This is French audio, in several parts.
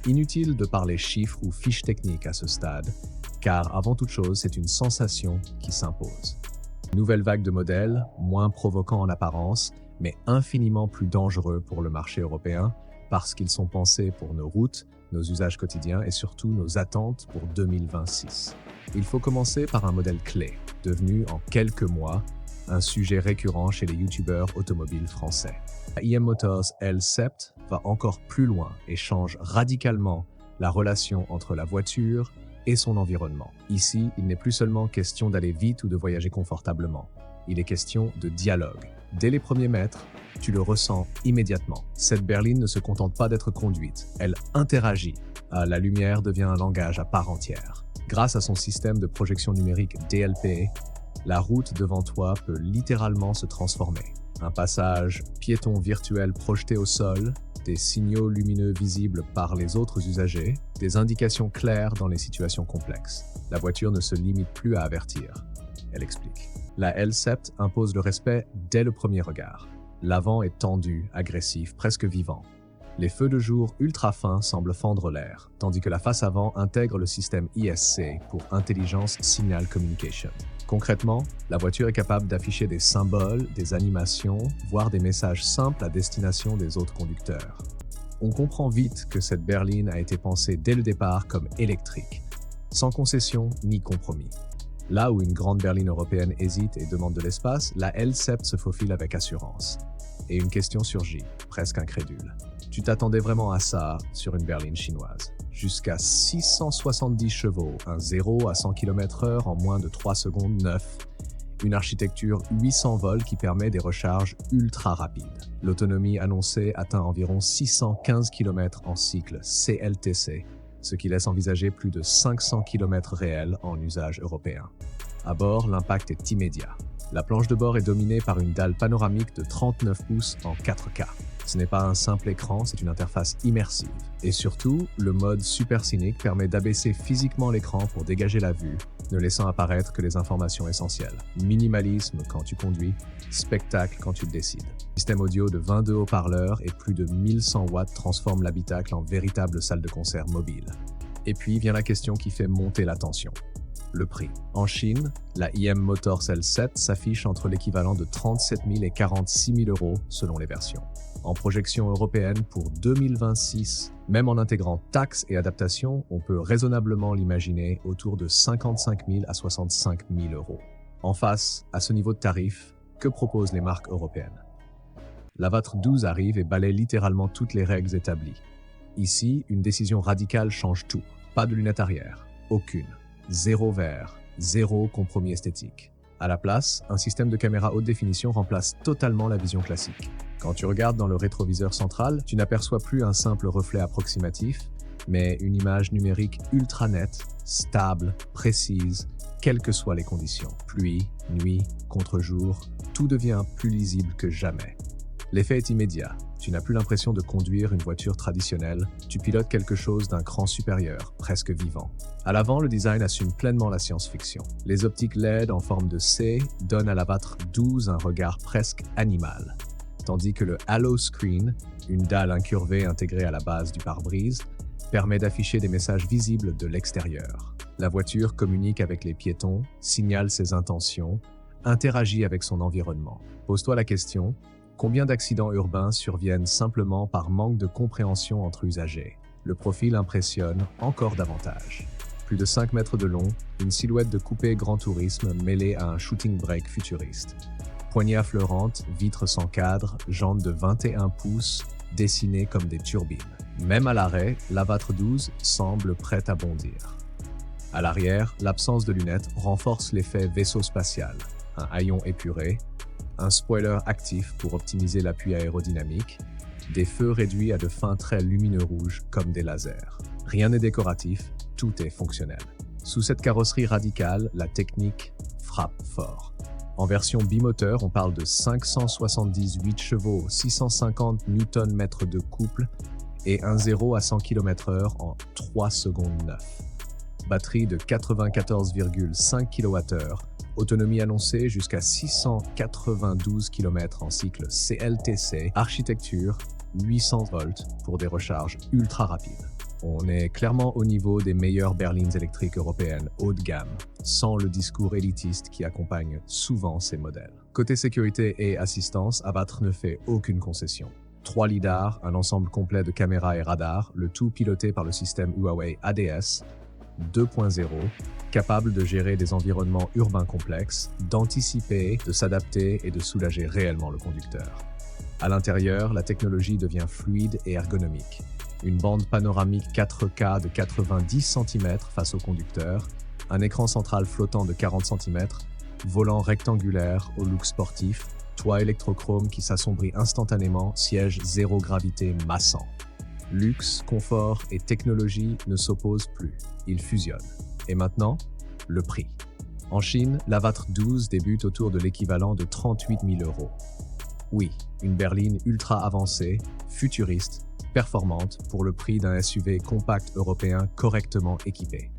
Inutile de parler chiffres ou fiches techniques à ce stade, car avant toute chose, c'est une sensation qui s'impose. Nouvelle vague de modèles, moins provoquants en apparence, mais infiniment plus dangereux pour le marché européen, parce qu'ils sont pensés pour nos routes, nos usages quotidiens et surtout nos attentes pour 2026. Il faut commencer par un modèle clé, devenu en quelques mois un sujet récurrent chez les youtubeurs automobiles français. La IM Motors L7 va encore plus loin et change radicalement la relation entre la voiture et son environnement. Ici, il n'est plus seulement question d'aller vite ou de voyager confortablement. Il est question de dialogue. Dès les premiers mètres, tu le ressens immédiatement. Cette berline ne se contente pas d'être conduite, elle interagit. La lumière devient un langage à part entière. Grâce à son système de projection numérique DLP, la route devant toi peut littéralement se transformer. Un passage piéton virtuel projeté au sol, des signaux lumineux visibles par les autres usagers, des indications claires dans les situations complexes. La voiture ne se limite plus à avertir. Elle explique. La L7 impose le respect dès le premier regard. L'avant est tendu, agressif, presque vivant. Les feux de jour ultra fins semblent fendre l'air, tandis que la face avant intègre le système ISC pour Intelligence Signal Communication. Concrètement, la voiture est capable d'afficher des symboles, des animations, voire des messages simples à destination des autres conducteurs. On comprend vite que cette berline a été pensée dès le départ comme électrique, sans concession ni compromis. Là où une grande berline européenne hésite et demande de l'espace, la L7 se faufile avec assurance. Et une question surgit, presque incrédule. Tu t'attendais vraiment à ça sur une berline chinoise. Jusqu'à 670 chevaux, un 0 à 100 km/h en moins de 3 secondes 9, une architecture 800 volts qui permet des recharges ultra rapides. L'autonomie annoncée atteint environ 615 km en cycle CLTC, ce qui laisse envisager plus de 500 km réels en usage européen. À bord, l'impact est immédiat. La planche de bord est dominée par une dalle panoramique de 39 pouces en 4K. Ce n'est pas un simple écran, c'est une interface immersive. Et surtout, le mode Super Scenic permet d'abaisser physiquement l'écran pour dégager la vue, ne laissant apparaître que les informations essentielles. Minimalisme quand tu conduis, spectacle quand tu le décides. Système audio de 22 haut-parleurs et plus de 1100 watts transforme l'habitacle en véritable salle de concert mobile. Et puis vient la question qui fait monter la tension. Le prix. En Chine, la IM Motors L7 s'affiche entre l'équivalent de 37 000 et 46 000 euros selon les versions. En projection européenne pour 2026, même en intégrant taxes et adaptations, on peut raisonnablement l'imaginer autour de 55 000 à 65 000 euros. En face, à ce niveau de tarif, que proposent les marques européennes? L'Avatr 12 arrive et balaye littéralement toutes les règles établies. Ici, une décision radicale change tout. Pas de lunettes arrière, aucune. Zéro verre, zéro compromis esthétique. À la place, un système de caméra haute définition remplace totalement la vision classique. Quand tu regardes dans le rétroviseur central, tu n'aperçois plus un simple reflet approximatif, mais une image numérique ultra nette, stable, précise, quelles que soient les conditions. Pluie, nuit, contre-jour, tout devient plus lisible que jamais. L'effet est immédiat. Tu n'as plus l'impression de conduire une voiture traditionnelle, tu pilotes quelque chose d'un cran supérieur, presque vivant. À l'avant, le design assume pleinement la science-fiction. Les optiques LED en forme de C donnent à l'Avatr 12 un regard presque animal, tandis que le Halo Screen, une dalle incurvée intégrée à la base du pare-brise, permet d'afficher des messages visibles de l'extérieur. La voiture communique avec les piétons, signale ses intentions, interagit avec son environnement. Pose-toi la question: combien d'accidents urbains surviennent simplement par manque de compréhension entre usagers? Le profil impressionne encore davantage. Plus de 5 mètres de long, une silhouette de coupé grand tourisme mêlée à un shooting brake futuriste. Poignées affleurantes, vitres sans cadre, jantes de 21 pouces, dessinées comme des turbines. Même à l'arrêt, l'Avatr 12 semble prête à bondir. À l'arrière, l'absence de lunettes renforce l'effet vaisseau spatial. Un haillon épuré, un spoiler actif pour optimiser l'appui aérodynamique, des feux réduits à de fins traits lumineux rouges comme des lasers. Rien n'est décoratif, tout est fonctionnel. Sous cette carrosserie radicale, la technique frappe fort. En version bimoteur, on parle de 578 chevaux, 650 Nm de couple et un 0 à 100 km/h en 3 secondes 9. Batterie de 94,5 kWh, autonomie annoncée jusqu'à 692 km en cycle CLTC, architecture 800 volts pour des recharges ultra rapides. On est clairement au niveau des meilleures berlines électriques européennes haut de gamme, sans le discours élitiste qui accompagne souvent ces modèles. Côté sécurité et assistance, Avatr ne fait aucune concession. 3 lidars, un ensemble complet de caméras et radars, le tout piloté par le système Huawei ADS 2.0, capable de gérer des environnements urbains complexes, d'anticiper, de s'adapter et de soulager réellement le conducteur. À l'intérieur, la technologie devient fluide et ergonomique. Une bande panoramique 4K de 90 cm face au conducteur, un écran central flottant de 40 cm, volant rectangulaire au look sportif, toit électrochrome qui s'assombrit instantanément, siège zéro gravité massant. Luxe, confort et technologie ne s'opposent plus, ils fusionnent. Et maintenant, le prix. En Chine, l'Avatr 12 débute autour de l'équivalent de 38 000 €. Oui, une berline ultra avancée, futuriste, performante pour le prix d'un SUV compact européen correctement équipé.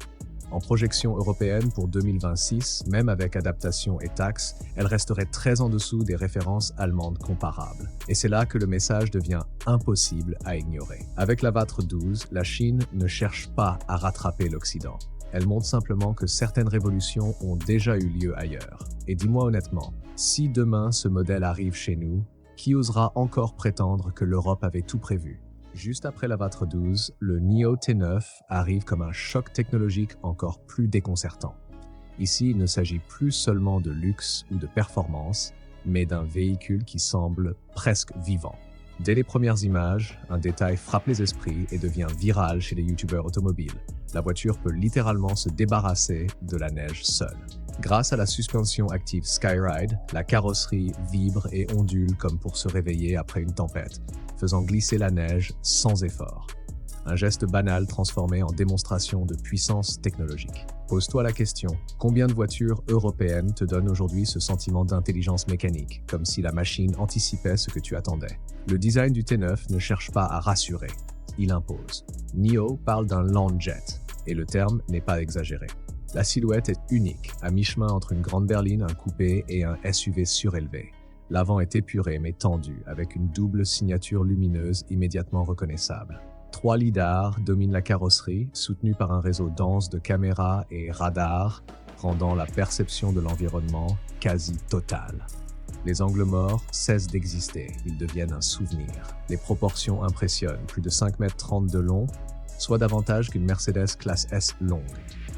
En projection européenne pour 2026, même avec adaptation et taxes, elle resterait très en dessous des références allemandes comparables. Et c'est là que le message devient impossible à ignorer. Avec l'Avatr 12, la Chine ne cherche pas à rattraper l'Occident. Elle montre simplement que certaines révolutions ont déjà eu lieu ailleurs. Et dis-moi honnêtement, si demain ce modèle arrive chez nous, qui osera encore prétendre que l'Europe avait tout prévu? Juste après l'Avatr 12, le NIO T9 arrive comme un choc technologique encore plus déconcertant. Ici, il ne s'agit plus seulement de luxe ou de performance, mais d'un véhicule qui semble presque vivant. Dès les premières images, un détail frappe les esprits et devient viral chez les youtubeurs automobiles. La voiture peut littéralement se débarrasser de la neige seule. Grâce à la suspension active Skyride, la carrosserie vibre et ondule comme pour se réveiller après une tempête, faisant glisser la neige sans effort. Un geste banal transformé en démonstration de puissance technologique. Pose-toi la question, combien de voitures européennes te donnent aujourd'hui ce sentiment d'intelligence mécanique, comme si la machine anticipait ce que tu attendais? Le design du T9 ne cherche pas à rassurer, il impose. NIO parle d'un land jet, et le terme n'est pas exagéré. La silhouette est unique, à mi-chemin entre une grande berline, un coupé et un SUV surélevé. L'avant est épuré mais tendu, avec une double signature lumineuse immédiatement reconnaissable. 3 lidars dominent la carrosserie, soutenus par un réseau dense de caméras et radars, rendant la perception de l'environnement quasi totale. Les angles morts cessent d'exister, ils deviennent un souvenir. Les proportions impressionnent, plus de 5,30 m de long, soit davantage qu'une Mercedes classe S longue.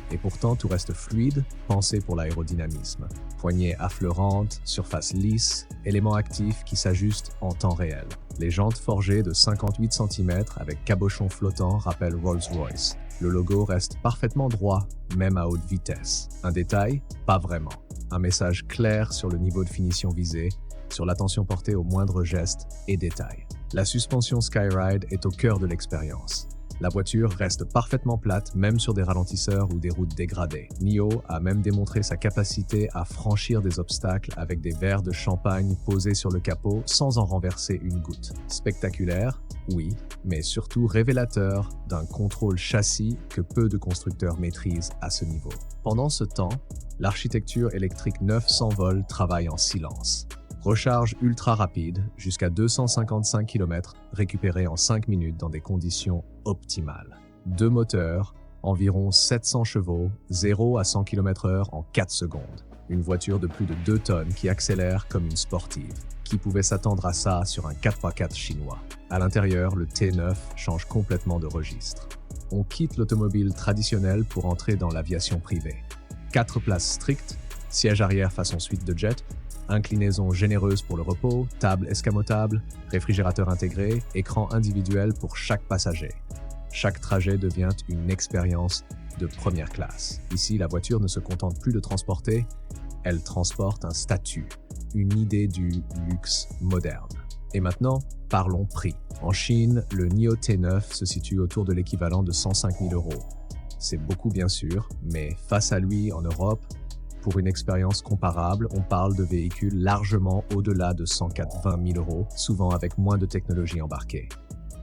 Et pourtant, tout reste fluide, pensé pour l'aérodynamisme. Poignées affleurantes, surface lisse, éléments actifs qui s'ajustent en temps réel. Les jantes forgées de 58 cm avec cabochon flottant rappellent Rolls-Royce. Le logo reste parfaitement droit, même à haute vitesse. Un détail? Pas vraiment. Un message clair sur le niveau de finition visé, sur l'attention portée aux moindres gestes et détails. La suspension Skyride est au cœur de l'expérience. La voiture reste parfaitement plate, même sur des ralentisseurs ou des routes dégradées. NIO a même démontré sa capacité à franchir des obstacles avec des verres de champagne posés sur le capot sans en renverser une goutte. Spectaculaire, oui, mais surtout révélateur d'un contrôle châssis que peu de constructeurs maîtrisent à ce niveau. Pendant ce temps, l'architecture électrique 900 volts travaille en silence. Recharge ultra rapide, jusqu'à 255 km, récupérée en 5 minutes dans des conditions optimales. 2 moteurs, environ 700 chevaux, 0 à 100 km/h en 4 secondes. Une voiture de plus de 2 tonnes qui accélère comme une sportive. Qui pouvait s'attendre à ça sur un 4x4 chinois? À l'intérieur, le T9 change complètement de registre. On quitte l'automobile traditionnelle pour entrer dans l'aviation privée. 4 places strictes, siège arrière façon suite de jet, inclinaison généreuse pour le repos, table escamotable, réfrigérateur intégré, écran individuel pour chaque passager. Chaque trajet devient une expérience de première classe. Ici, la voiture ne se contente plus de transporter, elle transporte un statut, une idée du luxe moderne. Et maintenant, parlons prix. En Chine, le NIO T9 se situe autour de l'équivalent de 105 000 €. C'est beaucoup bien sûr, mais face à lui en Europe, pour une expérience comparable, on parle de véhicules largement au-delà de 120 000 €, souvent avec moins de technologie embarquée.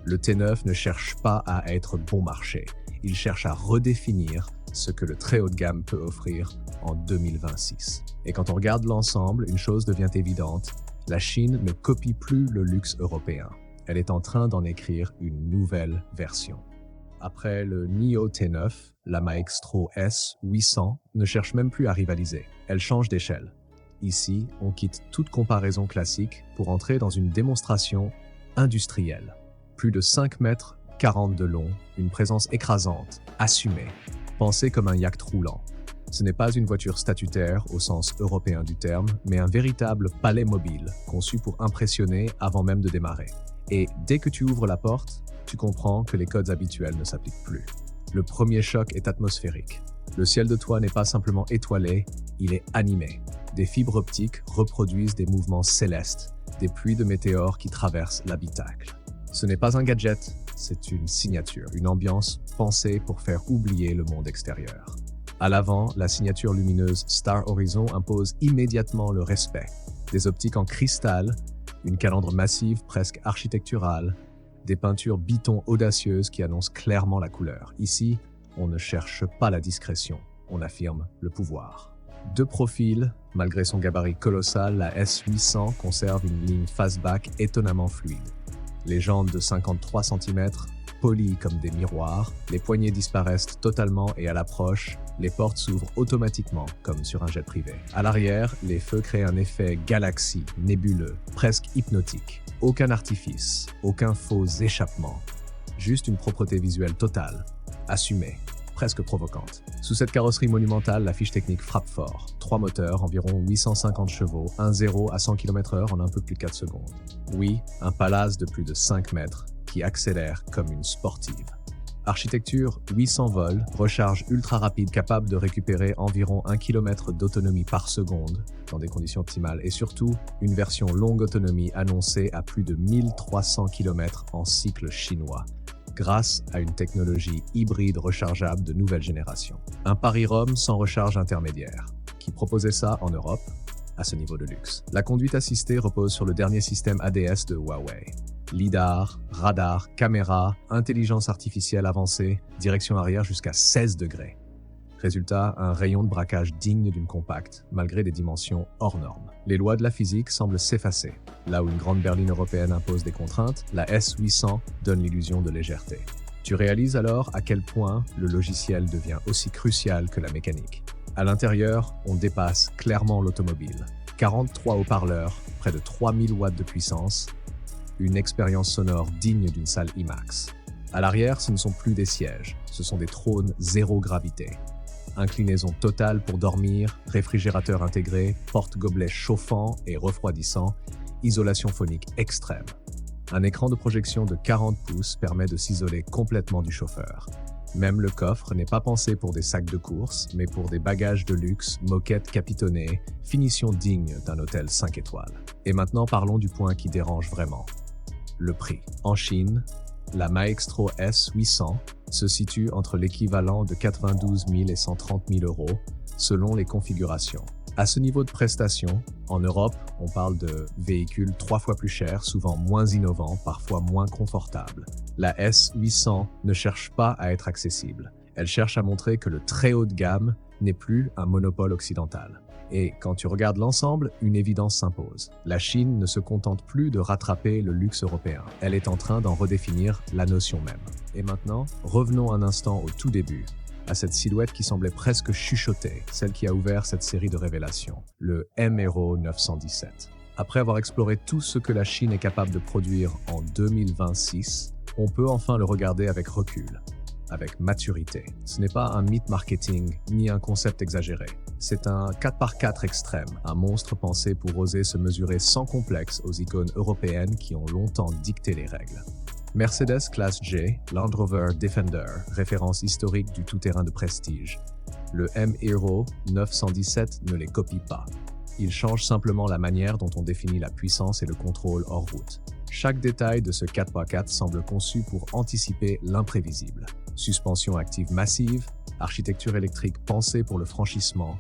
Le T9 ne cherche pas à être bon marché, il cherche à redéfinir ce que le très haut de gamme peut offrir en 2026. Et quand on regarde l'ensemble, une chose devient évidente, la Chine ne copie plus le luxe européen. Elle est en train d'en écrire une nouvelle version. Après le NIO T9, la Maestro S800 ne cherche même plus à rivaliser. Elle change d'échelle. Ici, on quitte toute comparaison classique pour entrer dans une démonstration industrielle. Plus de 5 mètres 40 de long, une présence écrasante, assumée, pensée comme un yacht roulant. Ce n'est pas une voiture statutaire au sens européen du terme, mais un véritable palais mobile, conçu pour impressionner avant même de démarrer. Et dès que tu ouvres la porte, tu comprends que les codes habituels ne s'appliquent plus. Le premier choc est atmosphérique. Le ciel de toit n'est pas simplement étoilé, il est animé. Des fibres optiques reproduisent des mouvements célestes, des pluies de météores qui traversent l'habitacle. Ce n'est pas un gadget, c'est une signature, une ambiance pensée pour faire oublier le monde extérieur. À l'avant, la signature lumineuse Star Horizon impose immédiatement le respect. Des optiques en cristal, une calandre massive presque architecturale, des peintures biton audacieuses qui annoncent clairement la couleur. Ici, on ne cherche pas la discrétion, on affirme le pouvoir. De profil, malgré son gabarit colossal, la S800 conserve une ligne fastback étonnamment fluide. Les jantes de 53 cm, polies comme des miroirs, les poignées disparaissent totalement et à l'approche, les portes s'ouvrent automatiquement comme sur un jet privé. À l'arrière, les feux créent un effet galaxie, nébuleux, presque hypnotique. Aucun artifice, aucun faux échappement, juste une propreté visuelle totale, assumée, presque provocante. Sous cette carrosserie monumentale, la fiche technique frappe fort. 3 moteurs, environ 850 chevaux, 1-0 à 100 km/h en un peu plus de 4 secondes. Oui, un palace de plus de 5 mètres qui accélère comme une sportive. Architecture 800 vols, recharge ultra rapide capable de récupérer environ 1 km d'autonomie par seconde dans des conditions optimales et surtout une version longue autonomie annoncée à plus de 1300 km en cycle chinois grâce à une technologie hybride rechargeable de nouvelle génération. Un Paris-Rome sans recharge intermédiaire, qui proposait ça en Europe à ce niveau de luxe. La conduite assistée repose sur le dernier système ADS de Huawei. Lidar, radar, caméra, intelligence artificielle avancée, direction arrière jusqu'à 16 degrés. Résultat, un rayon de braquage digne d'une compacte, malgré des dimensions hors normes. Les lois de la physique semblent s'effacer. Là où une grande berline européenne impose des contraintes, la S800 donne l'illusion de légèreté. Tu réalises alors à quel point le logiciel devient aussi crucial que la mécanique. À l'intérieur, on dépasse clairement l'automobile. 43 haut-parleurs, près de 3000 watts de puissance, une expérience sonore digne d'une salle IMAX. À l'arrière, ce ne sont plus des sièges, ce sont des trônes zéro gravité. Inclinaison totale pour dormir, réfrigérateur intégré, porte-gobelet chauffant et refroidissant, isolation phonique extrême. Un écran de projection de 40 pouces permet de s'isoler complètement du chauffeur. Même le coffre n'est pas pensé pour des sacs de course, mais pour des bagages de luxe, moquette capitonnée, finition digne d'un hôtel 5 étoiles. Et maintenant parlons du point qui dérange vraiment. Le prix. En Chine, la Maestro S800 se situe entre l'équivalent de 92 000 et 130 000 euros selon les configurations. À ce niveau de prestation, en Europe, on parle de véhicules 3 fois plus chers, souvent moins innovants, parfois moins confortables. La S800 ne cherche pas à être accessible. Elle cherche à montrer que le très haut de gamme n'est plus un monopole occidental. Et quand tu regardes l'ensemble, une évidence s'impose. La Chine ne se contente plus de rattraper le luxe européen. Elle est en train d'en redéfinir la notion même. Et maintenant, revenons un instant au tout début, à cette silhouette qui semblait presque chuchotée, celle qui a ouvert cette série de révélations, le M-Aero 917. Après avoir exploré tout ce que la Chine est capable de produire en 2026, on peut enfin le regarder avec recul, avec maturité. Ce n'est pas un mythe marketing, ni un concept exagéré. C'est un 4x4 extrême, un monstre pensé pour oser se mesurer sans complexe aux icônes européennes qui ont longtemps dicté les règles. Mercedes Classe G, Land Rover Defender, référence historique du tout-terrain de prestige. Le M-Aero 917 ne les copie pas. Il change simplement la manière dont on définit la puissance et le contrôle hors route. Chaque détail de ce 4x4 semble conçu pour anticiper l'imprévisible. Suspension active massive, architecture électrique pensée pour le franchissement,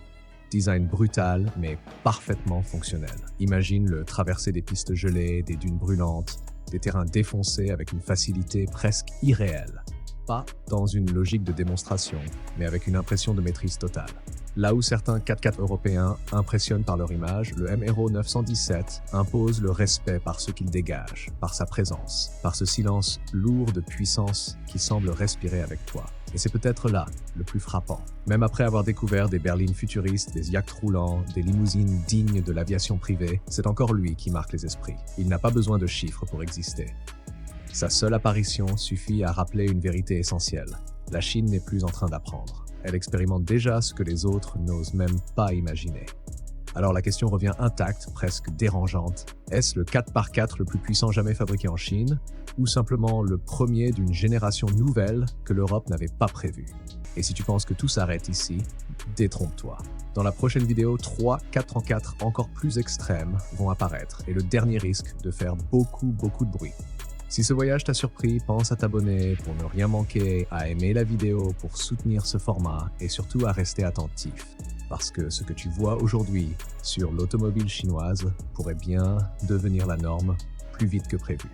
design brutal mais parfaitement fonctionnel. Imagine le traverser des pistes gelées, des dunes brûlantes, des terrains défoncés avec une facilité presque irréelle. pas dans une logique de démonstration, mais avec une impression de maîtrise totale. Là où certains 4x4 européens impressionnent par leur image, le MRO 917 impose le respect par ce qu'il dégage, par sa présence, par ce silence lourd de puissance qui semble respirer avec toi. Et c'est peut-être là le plus frappant. Même après avoir découvert des berlines futuristes, des yachts roulants, des limousines dignes de l'aviation privée, c'est encore lui qui marque les esprits. Il n'a pas besoin de chiffres pour exister. Sa seule apparition suffit à rappeler une vérité essentielle. La Chine n'est plus en train d'apprendre. Elle expérimente déjà ce que les autres n'osent même pas imaginer. Alors la question revient intacte, presque dérangeante. Est-ce le 4x4 le plus puissant jamais fabriqué en Chine, ou simplement le premier d'une génération nouvelle que l'Europe n'avait pas prévue? Et si tu penses que tout s'arrête ici, détrompe-toi. Dans la prochaine vidéo, 3 4x4 encore plus extrêmes vont apparaître, et le dernier risque de faire beaucoup de bruit. Si ce voyage t'a surpris, pense à t'abonner pour ne rien manquer, à aimer la vidéo pour soutenir ce format et surtout à rester attentif. Parce que ce que tu vois aujourd'hui sur l'automobile chinoise pourrait bien devenir la norme plus vite que prévu.